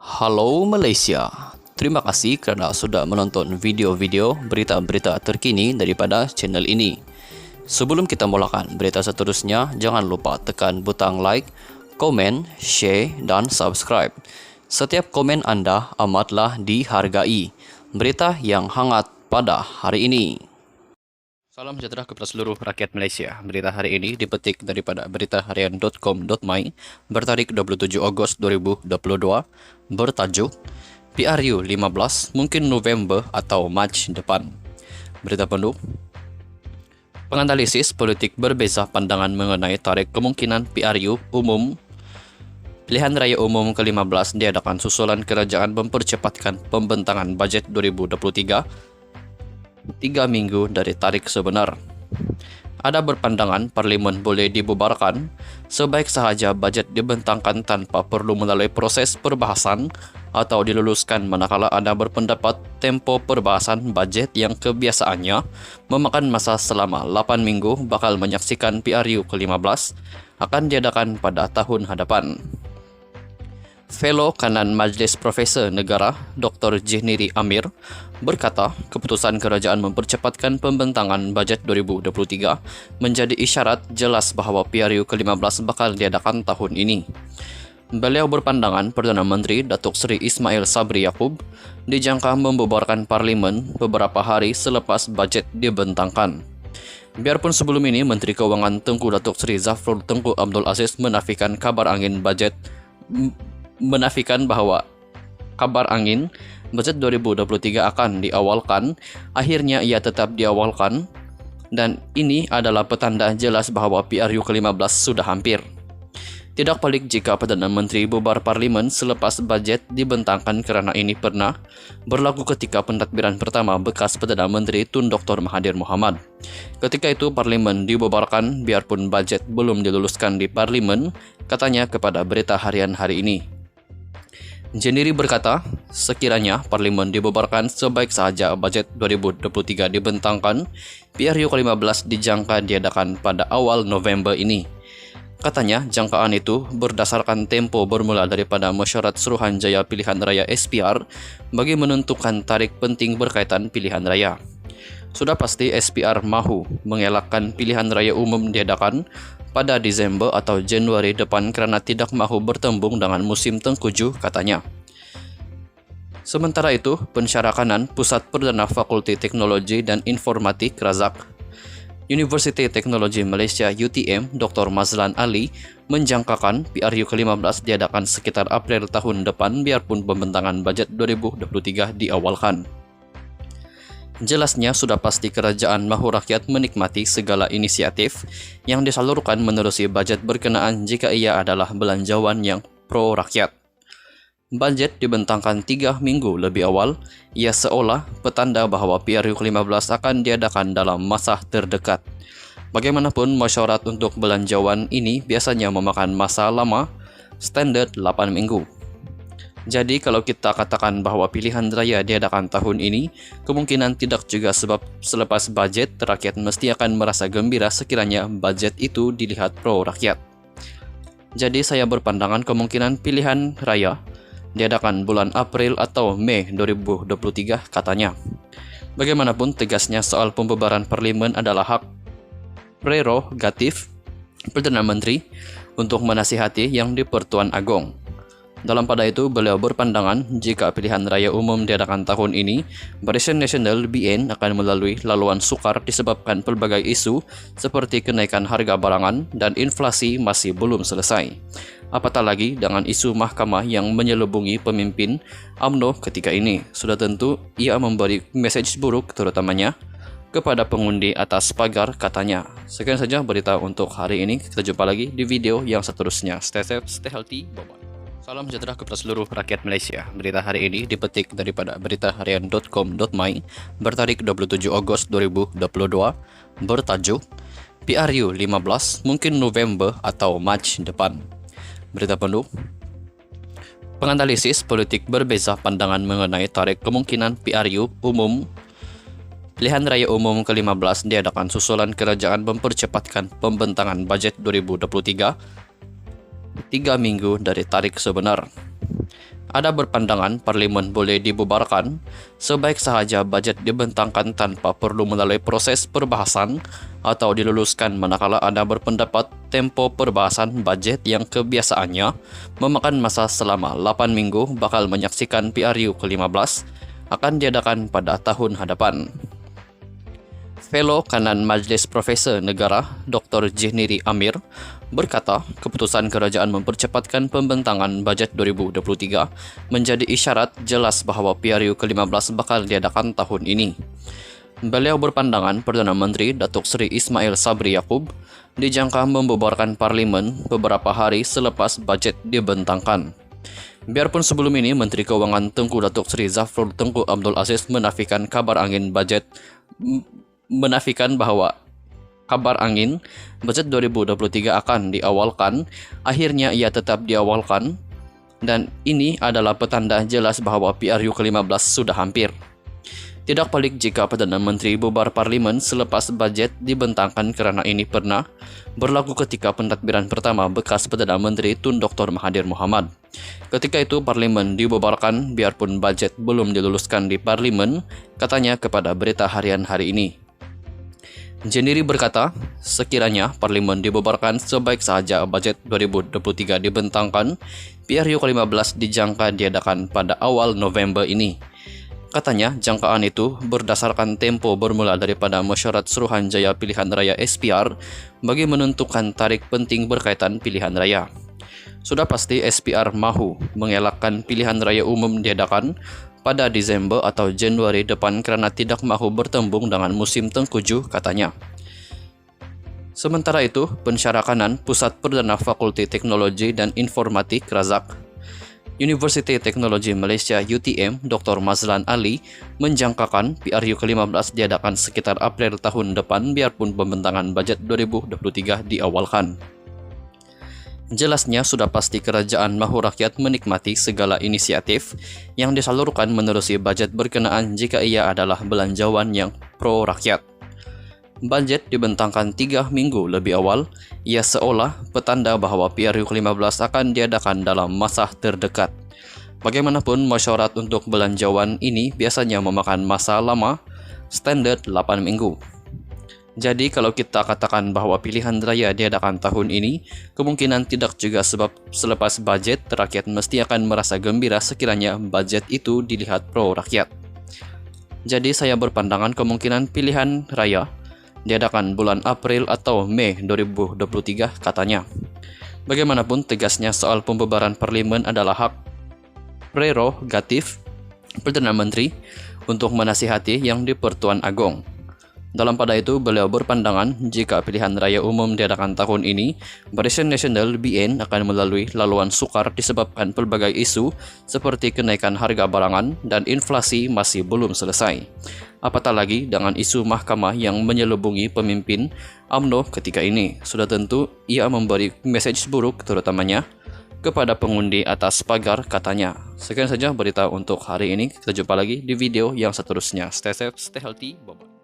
Halo Malaysia, terima kasih kerana sudah menonton video-video berita-berita terkini daripada channel ini. Sebelum kita mulakan berita seterusnya, jangan lupa tekan butang like, komen, share dan subscribe. Setiap komen anda amatlah dihargai. Berita yang hangat pada hari ini. Salam sejahtera kepada seluruh rakyat Malaysia. Berita hari ini dipetik daripada beritaharian.com.my bertarikh 27 Ogos 2022 bertajuk PRU 15 mungkin November atau Mac depan. Berita penuh. Penganalisis politik berbeza pandangan mengenai tarikh kemungkinan PRU umum Pilihan Raya Umum ke-15 diadakan susulan kerajaan mempercepatkan pembentangan bajet 2023 3 minggu dari tarikh sebenar. Ada berpandangan parlimen boleh dibubarkan sebaik sahaja bajet dibentangkan tanpa perlu melalui proses perbahasan atau diluluskan, manakala ada berpendapat tempo perbahasan bajet yang kebiasaannya memakan masa selama 8 minggu bakal menyaksikan PRU ke-15 akan diadakan pada tahun hadapan. Fellow Kanan Majlis Profesor Negara Dr. Jehniri Amir berkata keputusan kerajaan mempercepatkan pembentangan bajet 2023 menjadi isyarat jelas bahawa PRU ke-15 bakal diadakan tahun ini. Beliau berpandangan Perdana Menteri Datuk Seri Ismail Sabri Yaakob dijangka membubarkan parlimen beberapa hari selepas bajet dibentangkan. Biarpun sebelum ini Menteri Keuangan Tengku Datuk Seri Zafrul Tengku Abdul Aziz menafikan bahawa kabar angin bajet 2023 akan diawalkan, akhirnya ia tetap diawalkan dan ini adalah petanda jelas bahawa PRU ke-15 sudah hampir. Tidak pelik jika Perdana Menteri bubar parlimen selepas bajet dibentangkan kerana ini pernah berlaku ketika pentadbiran pertama bekas Perdana Menteri Tun Dr. Mahathir Mohamad. Ketika itu parlimen dibubarkan biarpun bajet belum diluluskan di parlimen, katanya kepada Berita Harian hari ini. Jehniri berkata, sekiranya parlimen dibubarkan sebaik sahaja bajet 2023 dibentangkan, PRU ke-15 dijangka diadakan pada awal November ini. Katanya, jangkaan itu berdasarkan tempo bermula daripada mesyuarat Suruhanjaya Pilihan Raya SPR bagi menentukan tarikh penting berkaitan pilihan raya. Sudah pasti SPR mahu mengelakkan pilihan raya umum diadakan pada Disember atau Januari depan kerana tidak mahu bertembung dengan musim tengkujuh, katanya. Sementara itu, pensyarakanan Pusat Perdana Fakulti Teknologi dan Informatik Razak Universiti Teknologi Malaysia UTM Dr. Mazlan Ali menjangkakan PRU ke-15 diadakan sekitar April tahun depan biarpun pembentangan bajet 2023 diawalkan. Jelasnya sudah pasti kerajaan mahu rakyat menikmati segala inisiatif yang disalurkan menerusi bajet berkenaan jika ia adalah belanjawan yang pro rakyat. Bajet dibentangkan 3 minggu lebih awal, ia seolah petanda bahawa PRU ke-15 akan diadakan dalam masa terdekat. Bagaimanapun, mesyuarat untuk belanjawan ini biasanya memakan masa lama, standard 8 minggu. Jadi kalau kita katakan bahawa pilihan raya diadakan tahun ini, kemungkinan tidak juga sebab selepas bajet rakyat mesti akan merasa gembira sekiranya bajet itu dilihat pro rakyat. Jadi saya berpandangan kemungkinan pilihan raya diadakan bulan April atau Mei 2023, katanya. Bagaimanapun tegasnya soal pembubaran parlimen adalah hak prerogatif Perdana Menteri untuk menasihati yang di-Pertuan Agong. Dalam pada itu, beliau berpandangan jika pilihan raya umum diadakan tahun ini, Barisan Nasional BN akan melalui laluan sukar disebabkan pelbagai isu seperti kenaikan harga barangan dan inflasi masih belum selesai. Apatah lagi dengan isu mahkamah yang menyelubungi pemimpin UMNO ketika ini. Sudah tentu ia memberi mesej buruk terutamanya kepada pengundi atas pagar, katanya. Sekian saja berita untuk hari ini. Kita jumpa lagi di video yang seterusnya. Stay safe, stay healthy, bye-bye. Salam sejahtera kepada seluruh rakyat Malaysia. Berita hari ini dipetik daripada beritaharian.com.my bertarikh 27 Ogos 2022 bertajuk PRU 15 mungkin November atau Mac depan. Berita penuh. Penganalisis politik berbeza pandangan mengenai tarikh kemungkinan PRU umum Pilihan Raya Umum ke-15 diadakan susulan kerajaan mempercepatkan pembentangan bajet 2023 3 minggu dari tarikh sebenar. Ada berpandangan parlimen boleh dibubarkan sebaik sahaja bajet dibentangkan tanpa perlu melalui proses perbahasan atau diluluskan, manakala ada berpendapat tempo perbahasan bajet yang kebiasaannya memakan masa selama 8 minggu bakal menyaksikan PRU ke-15 akan diadakan pada tahun hadapan. Fellow Kanan Majlis Profesor Negara Dr. Jehniri Amir berkata keputusan kerajaan mempercepatkan pembentangan bajet 2023 menjadi isyarat jelas bahawa PRU ke-15 bakal diadakan tahun ini. Beliau berpandangan Perdana Menteri Datuk Seri Ismail Sabri Yaakob dijangka membubarkan parlimen beberapa hari selepas bajet dibentangkan. Biarpun sebelum ini Menteri Keuangan Tengku Datuk Seri Zafrul Tengku Abdul Aziz menafikan bahwa kabar angin bajet 2023 akan diawalkan, akhirnya ia tetap diawalkan, dan ini adalah petanda jelas bahawa PRU ke-15 sudah hampir. Tidak pelik jika Perdana Menteri bubar parlimen selepas bajet dibentangkan, kerana ini pernah berlaku ketika pentadbiran pertama bekas Perdana Menteri Tun Dr. Mahathir Mohamad. Ketika itu parlimen dibubarkan biarpun bajet belum diluluskan di parlimen, katanya kepada Berita Harian hari ini. Jehniri berkata, sekiranya parlimen dibubarkan sebaik sahaja bajet 2023 dibentangkan, PRU ke-15 dijangka diadakan pada awal November ini. Katanya, jangkaan itu berdasarkan tempo bermula daripada mesyuarat Suruhanjaya Pilihan Raya SPR bagi menentukan tarikh penting berkaitan pilihan raya. Sudah pasti SPR mahu mengelakkan pilihan raya umum diadakan pada Disember atau Januari depan kerana tidak mahu bertembung dengan musim tengkujuh, katanya. Sementara itu, Pensyarah Kanan Pusat Perdana Fakulti Teknologi dan Informatik Razak Universiti Teknologi Malaysia UTM Dr. Mazlan Ali menjangkakan PRU ke-15 diadakan sekitar April tahun depan biarpun pembentangan bajet 2023 diawalkan. Jelasnya sudah pasti kerajaan mahu rakyat menikmati segala inisiatif yang disalurkan menerusi bajet berkenaan jika ia adalah belanjawan yang pro rakyat. Bajet dibentangkan 3 minggu lebih awal, ia seolah petanda bahawa PRU ke-15 akan diadakan dalam masa terdekat. Bagaimanapun, mesyuarat untuk belanjawan ini biasanya memakan masa lama, standard 8 minggu. Jadi kalau kita katakan bahawa pilihan raya diadakan tahun ini, kemungkinan tidak juga, sebab selepas bajet, rakyat mesti akan merasa gembira sekiranya bajet itu dilihat pro rakyat. Jadi saya berpandangan kemungkinan pilihan raya diadakan bulan April atau Mei 2023, katanya. Bagaimanapun, tegasnya soal pembubaran parlimen adalah hak prerogatif Perdana Menteri untuk menasihati yang di-Pertuan Agong. Dalam pada itu, beliau berpandangan jika pilihan raya umum diadakan tahun ini, Barisan Nasional BN akan melalui laluan sukar disebabkan pelbagai isu seperti kenaikan harga barangan dan inflasi masih belum selesai. Apatah lagi dengan isu mahkamah yang menyelubungi pemimpin UMNO ketika ini. Sudah tentu ia memberi mesej buruk terutamanya kepada pengundi atas pagar, katanya. Sekian saja berita untuk hari ini. Kita jumpa lagi di video yang seterusnya. Stay safe, stay healthy. Bye-bye.